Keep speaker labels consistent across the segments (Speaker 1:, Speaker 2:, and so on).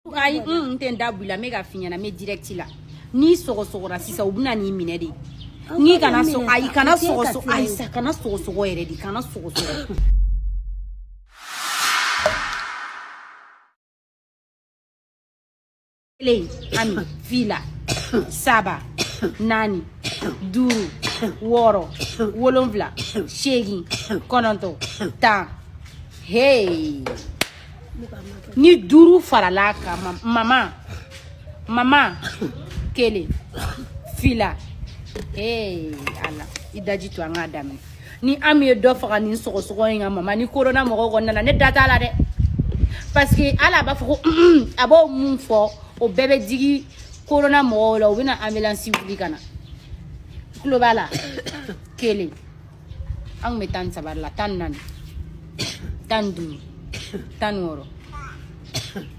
Speaker 1: Ayi ntenda bula mega finyana me direct la ni sogo ra sisa ubuna ni minede ni kana so ayi kana sogo ayi sa kana sogo ere di kana sogo le ami fila saba nani duru woro wolonvla shegi kononto ta hey ni duru farala ka mama kele fila ala idaji to anga dame ni ami do faga ni sogo nga mama ni corona mo go nana ne data la de parce que ala ba fo abo mun fo o bebe digi corona mo lo wina ambulance wuli kana globala kele ang metan sabar la tan nan tan du tan woro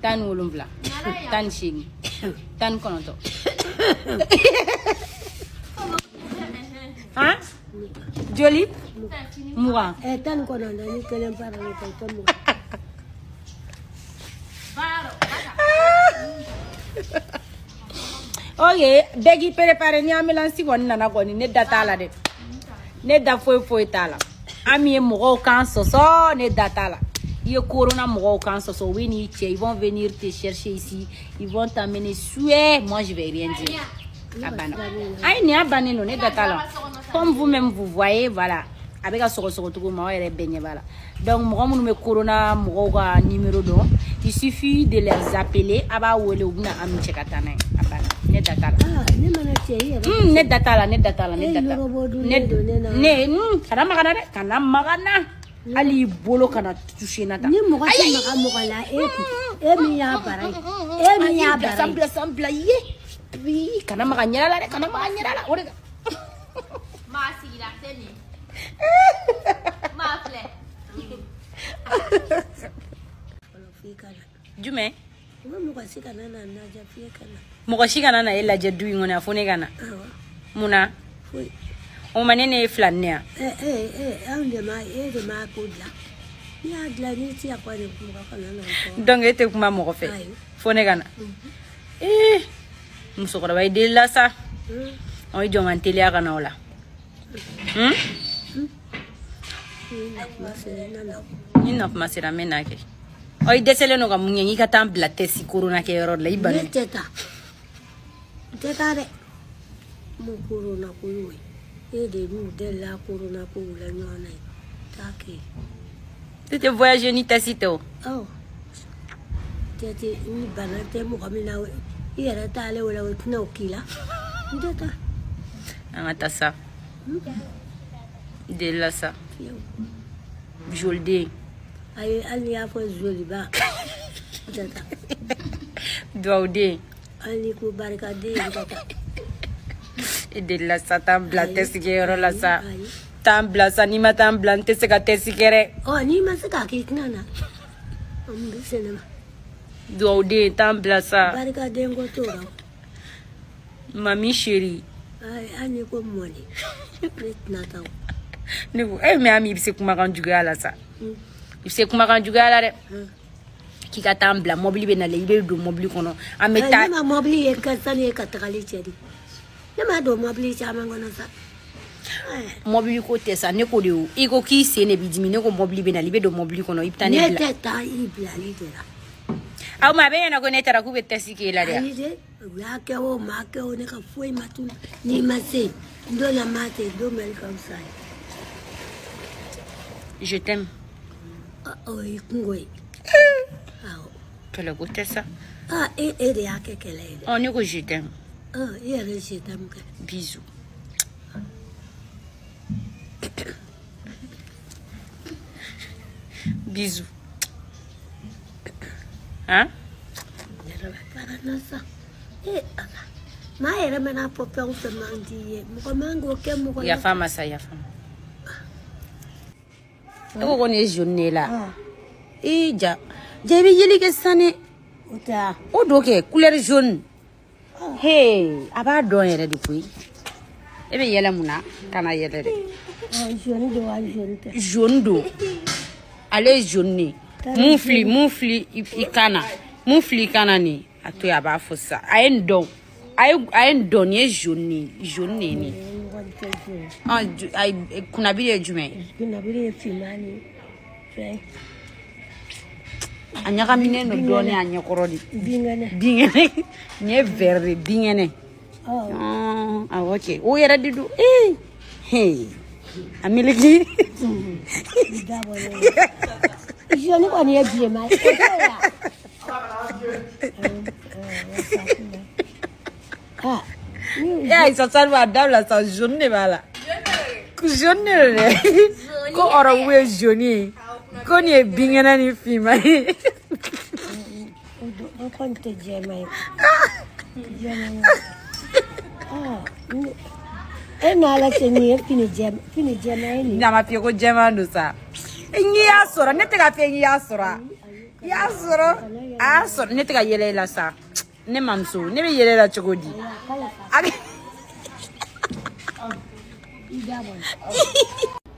Speaker 1: tan wolumvla tan shigi tan kononto hein joli moura
Speaker 2: tan kononto ni kelen paralo ko to mo
Speaker 1: oye begi préparer ni ambulance won nana goni ne data la de ne da foi tala ami mo kan soso ne data la il y a corona mo kan soso wini che ils vont venir te chercher ici ils vont t'amener soué moi je vais rien dire abana ay ni abane no ne data la comme vous même vous voyez voilà avec un sogo tout mo ere benye voilà donc mo mo me corona mo ga numéro do il suffit de les appeler aba wole ubna am chekatana abana ne data la
Speaker 2: ne mana che
Speaker 1: ne data la kana magana de kana magana ali bolo kana toucher nata
Speaker 2: ni mo ga la mi ya barai mi ya barai
Speaker 1: sambla ye oui kana maganya la ore
Speaker 3: ma si la teni ma fle
Speaker 1: jume
Speaker 2: mo ga sikana na ja fie kana
Speaker 1: mo ga sikana na ela je duyi ngona fone kana muna o manene flannia
Speaker 2: ande ma kodla ya glani ti akwa ne mo ga kana na
Speaker 1: donc ete kuma mo ko fe fone kana muso ko bay de la sa o jongante le kana wala ina masira menake oy desele no ga munyengi ka tambla tesi corona ke yoro la ibane
Speaker 2: teta de mo corona ko yoy de mu de la corona ko la nyona take
Speaker 1: tete voyage ni tasito
Speaker 2: tete ni banate mo kamina ira tale wala witna okila teta
Speaker 1: angata sa de la sa jolde
Speaker 2: ay ali ya fo joli ba tata
Speaker 1: doude
Speaker 2: ali ko barka de tata
Speaker 1: de la sa tambla tesigero la sa tambla sa ni matambla tesega tesigere
Speaker 2: ni masaka kitnana mbisena
Speaker 1: doude tambla sa
Speaker 2: barka de ngotora
Speaker 1: mami chérie
Speaker 2: ani ko moni nata
Speaker 1: ni me ami bise kuma kan jugala sa bise kuma kan jugala de ki ka tambla mobile be na le ibe do mobile kono ameta
Speaker 2: ma mobile e ka sane ka takali chedi ne ma do mobile chama ngona sa
Speaker 1: mobile ko tesa ne ko de o iko ki se ne bidimi ne ko mobile be na libe do mobile kono iptane bla
Speaker 2: ne teta ibla lidera
Speaker 1: au ma be na ko ne tara ku be tesiki la de
Speaker 2: ayide yake o make o ne ka foi matu ni mase ndo la mate do mel comme ça
Speaker 1: je t'aime
Speaker 2: ikungoi
Speaker 1: que le goûter ça
Speaker 2: et de yake kele
Speaker 1: on est que je t'aime
Speaker 2: et je t'aime
Speaker 1: bisous bisous hein
Speaker 2: ma era mena popé on se mandi mo mango ke mo
Speaker 1: ya fama sa ya fama ko ne journée là ja jebi yeli ke sane
Speaker 2: ota
Speaker 1: o do ke couleur jaune aba don yere di puy ebe yela muna kana yele de jaune do allez jaune Moufli ikana Mon flic anani atu ya ba fosa. Ayen don ye jaune ni. Ah ay kuna bile jume.
Speaker 2: Kuna bile fimani.
Speaker 1: Anyaka mine no doni anyakorodi.
Speaker 2: Bingene.
Speaker 1: Nye verde bingene.
Speaker 2: Oh.
Speaker 1: Ah okay. O yera didu. Hey. Amiliki.
Speaker 2: Je ne connais bien mal.
Speaker 1: Ya, ça va dans sa journée là. Journée. Ko ora we journée. Ko ni bingana ni fima.
Speaker 2: On compte jamais. Nala teni fini jamais ni.
Speaker 1: Na ma fi ko jema ndo sa. Nyi ya sora, ne te ka fe nyi ya sora. Ya sora. Ah sora, ne te ka yele la sa. Ne mamso, ne be yele la chokodi.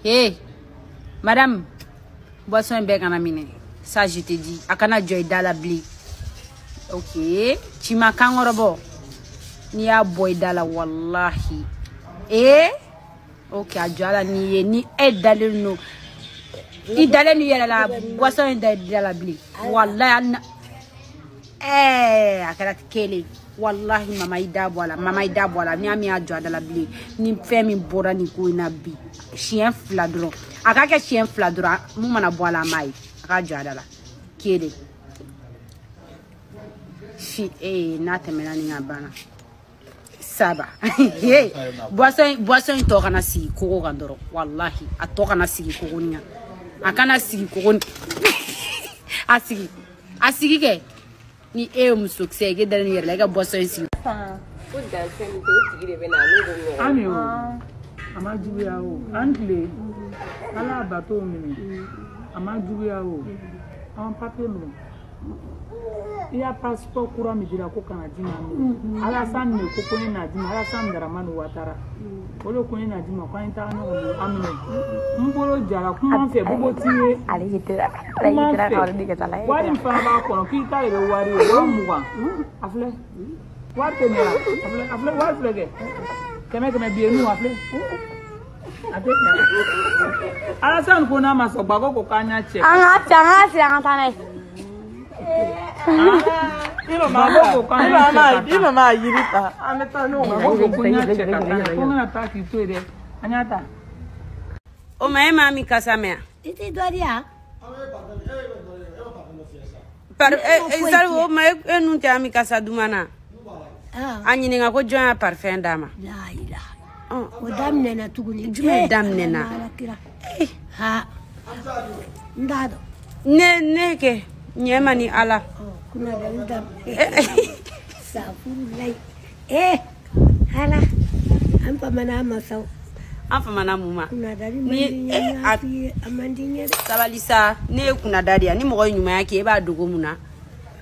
Speaker 1: Hey, madame, boisson est bien mine. Ça, je te dis. Akana joy dans la bli. Ok. Tu m'as kangorobo. Ni a boy dans la wallahi. Ok, adjala ni edale no. Idale ni yela la boisson est dans la bli. Wallahi. Akana kele. Wallahi mama ida bola ni ami adjo dans la bli. Ni femi bora ni ko na bi. Chien fladron. Akaka chien fladron mu mana bola mai. Aka adjo dans la. Kele. Shi na temena ni ngabana. Saba. Boisson to kana si koko kandoro. Wallahi atoka na sigi koko nya. Akana sigi koko. Asigi ke. Ni musukse ke dal ni yela ga boisson si.
Speaker 4: Ami o. Amajuya o. Angle. Ala bato mini. Amajuya o. En papier mo. Il y a passeport courant mi dira ko kana dina mi. Ala san ne ko ko na dina, ala san Dramani Ouattara. Olo ko na dina ko enta no amine. Mbolo jara kuma fe bobo tiye.
Speaker 1: Ale yitira. Ale yitira ko de ke tala.
Speaker 4: Wari fa ba ko ki ta re wari o muwa. Afle. Warte ne. Afle warte ge. Keme bienu afle. Ala san ko na maso gbago ko kanya che.
Speaker 1: Anga si anga tane.
Speaker 4: Mama yirita. Ameta no. Anyata.
Speaker 1: O mami kasamea.
Speaker 2: Iti doria.
Speaker 1: Salvo ma enu te ami kasa dumana. Anyini nga ko join parfum dama.
Speaker 2: La ilaha. O damne na tuguni.
Speaker 1: Jume damne na.
Speaker 2: Ha. Ndado.
Speaker 1: Ne ke nyema ni ala.
Speaker 2: Kuna dalida. Safuru lai. Hala. Ampa mana masau.
Speaker 1: Ampa mana muma.
Speaker 2: Kuna dalida ni amandinya.
Speaker 1: Sabalisa ne kuna dadia ni mo nyuma yake ba dogo muna.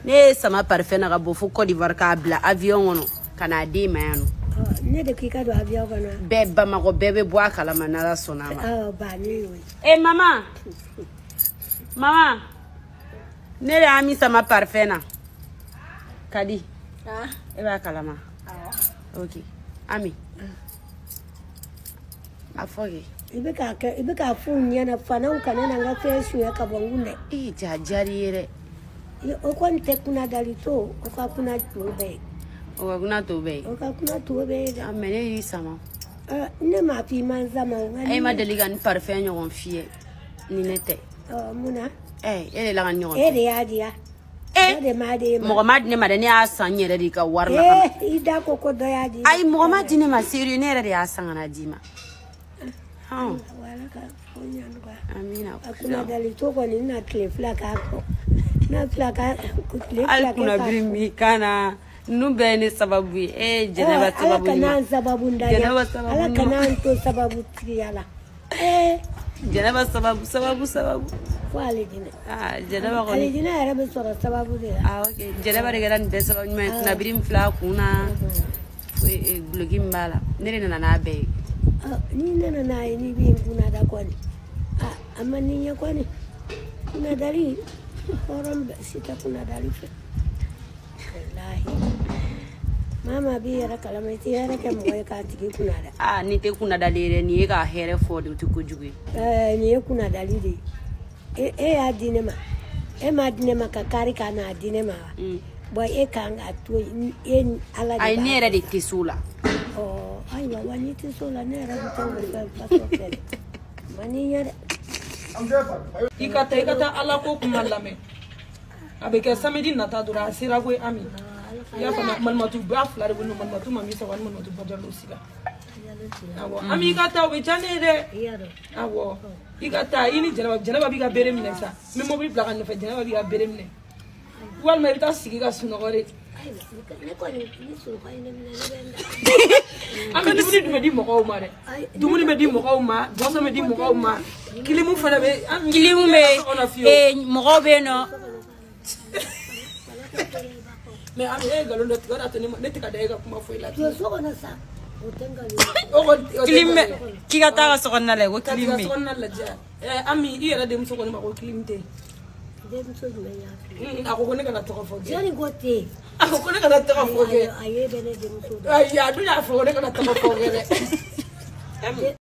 Speaker 1: Ne sama parfait na gabo fu Côte d'Ivoire ka bla avion ngono kana de mayano.
Speaker 2: Ne de kika do avion kana.
Speaker 1: Beba mako bebe bwa kala manala sonama.
Speaker 2: Ba ni we.
Speaker 1: Mama. Mama. Ne le ami sama parfait na. Kadi. Eba kalama. Okay. Ami. Afoge.
Speaker 2: Ibeka funya na fana ukanena nga fesu ya kabongune.
Speaker 1: Jajari yere.
Speaker 2: Okwante kuna dalito, okakuna tobe.
Speaker 1: Okakuna tobe.
Speaker 2: Okakuna tobe.
Speaker 1: Amene yi sama.
Speaker 2: Ne ma fi manza ma ngani.
Speaker 1: Ma deliga ni parfait nyon fie. Ni nete.
Speaker 2: Muna.
Speaker 1: Ele la nyon.
Speaker 2: Ele ya dia.
Speaker 1: Mohammed ne madani a san yere di ka warna.
Speaker 2: Ida koko do ya di.
Speaker 1: Ai Mohammed ne ma siri ne yere ya san na dima.
Speaker 2: Wala ka fonya ngwa.
Speaker 1: Amina.
Speaker 2: Akuna dalito ko ni na klefla ka ko. Na klaka kutle
Speaker 1: klaka. Kuna brimi kana nube ni sababu jeneba sababu ni.
Speaker 2: Kana sababu ndaya.
Speaker 1: Jeneba sababu.
Speaker 2: Ala kana to sababu triyala.
Speaker 1: Jeneba sababu.
Speaker 2: Wale dina.
Speaker 1: Jeneba ko.
Speaker 2: Ale dina era be sora sababu de.
Speaker 1: Okay. Jeneba de garan be sababu ni kuna birim fla kuna. Blogi mbala. Nere na be.
Speaker 2: Ni nana na ni bi kuna da kwani. Ama ni ya kwani. Kuna dari. Orang sita kuna dari. Mama bi yara kalama ti yara ke mo ka tigi kuna da.
Speaker 1: Ah ni te kuna da lere ni ga here fo de to kujugi.
Speaker 2: Ni kuna da lide. Ya dinema. Ma dinema ka kari kana dinema. Boy e kan atu en ala.
Speaker 1: Ai nera de tisula.
Speaker 2: Oh, ai wa wani tisula nera buta paso pele. Mani yara.
Speaker 4: Ikata ala ko kuma lame. Abeke samedi nata dura sira ko ami. Ya fama malmatu ba flare wono malmatu mami sa wan malmatu bajalo siga awo ami kata o jane de awo ikata ini janaba bi ga bere mine sa mi mo bi plaga no fe janaba bi ga bere mine wal ma bita sigi ga suno gore
Speaker 2: ne ko ni su ko ina mine
Speaker 4: ami dumuni me di mo ko ma de dumuni me di mo ko ma boso me di mo ko ma kilimu fana be
Speaker 1: kilimu me mo ko be no
Speaker 4: mais ami e galon do tigara to ni ne tika de ga kuma foi la
Speaker 2: yo so na sa otenga ni
Speaker 1: kilime kigata so na le go kilime
Speaker 4: so na la ja ami i era dem so ko ni ma ko kilimte
Speaker 2: dem so ni ya
Speaker 4: ako ko ne kana to ko foge
Speaker 2: jani gote
Speaker 4: ako ko ne kana to ko foge
Speaker 2: aye bene dem so
Speaker 4: ay ya du ya fo ne kana to ko foge